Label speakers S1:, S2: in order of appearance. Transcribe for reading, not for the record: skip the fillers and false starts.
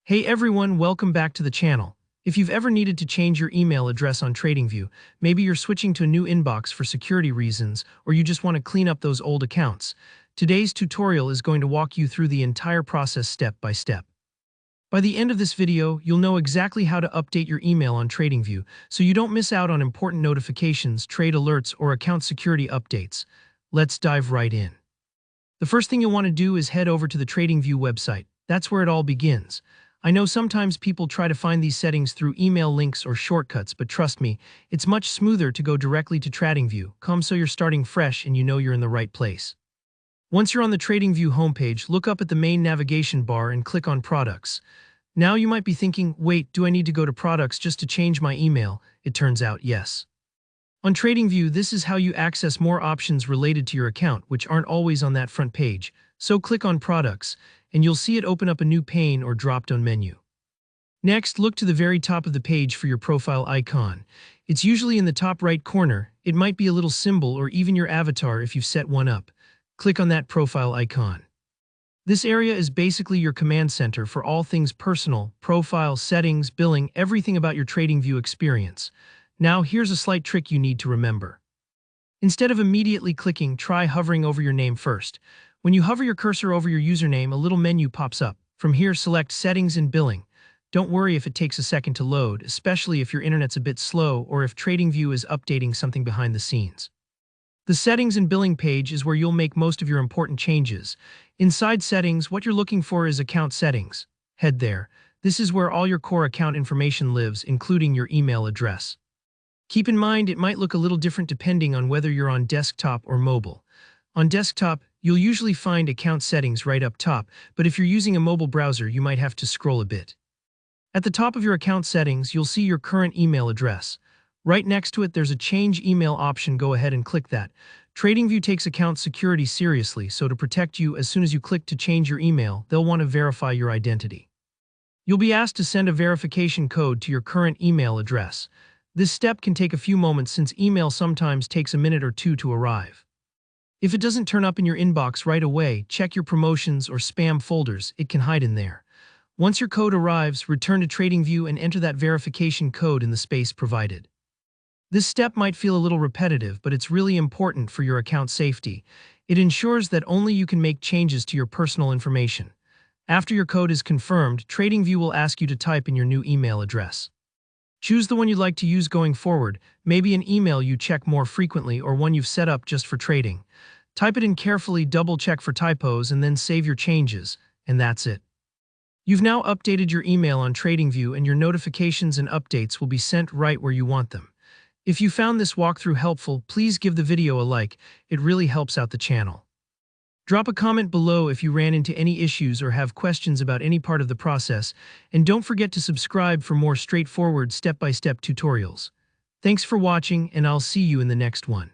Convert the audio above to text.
S1: Hey everyone, welcome back to the channel. If you've ever needed to change your email address on TradingView, maybe you're switching to a new inbox for security reasons, or you just want to clean up those old accounts, today's tutorial is going to walk you through the entire process step by step. By the end of this video, you'll know exactly how to update your email on TradingView, so you don't miss out on important notifications, trade alerts, or account security updates. Let's dive right in. The first thing you'll want to do is head over to the TradingView website. That's where it all begins. I know sometimes people try to find these settings through email links or shortcuts, but trust me, it's much smoother to go directly to TradingView. Come so you're starting fresh and you know you're in the right place. Once you're on the TradingView homepage, look up at the main navigation bar and click on Products. Now you might be thinking, wait, do I need to go to Products just to change my email? It turns out, yes. On TradingView, this is how you access more options related to your account, which aren't always on that front page. So click on Products, and you'll see it open up a new pane or drop-down menu. Next, look to the very top of the page for your profile icon. It's usually in the top right corner. It might be a little symbol or even your avatar if you've set one up. Click on that profile icon. This area is basically your command center for all things personal, profile, settings, billing, everything about your TradingView experience. Now, here's a slight trick you need to remember. Instead of immediately clicking, try hovering over your name first. When you hover your cursor over your username, a little menu pops up. From here, select Settings and Billing. Don't worry if it takes a second to load, especially if your internet's a bit slow or if TradingView is updating something behind the scenes. The Settings and Billing page is where you'll make most of your important changes. Inside Settings, what you're looking for is Account Settings. Head there. This is where all your core account information lives, including your email address. Keep in mind, it might look a little different depending on whether you're on desktop or mobile. On desktop, you'll usually find account settings right up top, but if you're using a mobile browser, you might have to scroll a bit. At the top of your account settings, you'll see your current email address. Right next to it, there's a Change Email option. Go ahead and click that. TradingView takes account security seriously, so to protect you, as soon as you click to change your email, they'll want to verify your identity. You'll be asked to send a verification code to your current email address. This step can take a few moments since email sometimes takes a minute or two to arrive. If it doesn't turn up in your inbox right away, check your promotions or spam folders. It can hide in there. Once your code arrives, return to TradingView and enter that verification code in the space provided. This step might feel a little repetitive, but it's really important for your account safety. It ensures that only you can make changes to your personal information. After your code is confirmed, TradingView will ask you to type in your new email address. Choose the one you'd like to use going forward, maybe an email you check more frequently or one you've set up just for trading. Type it in carefully, double-check for typos, and then save your changes, and that's it. You've now updated your email on TradingView, and your notifications and updates will be sent right where you want them. If you found this walkthrough helpful, please give the video a like. It really helps out the channel. Drop a comment below if you ran into any issues or have questions about any part of the process, and don't forget to subscribe for more straightforward step-by-step tutorials. Thanks for watching, and I'll see you in the next one.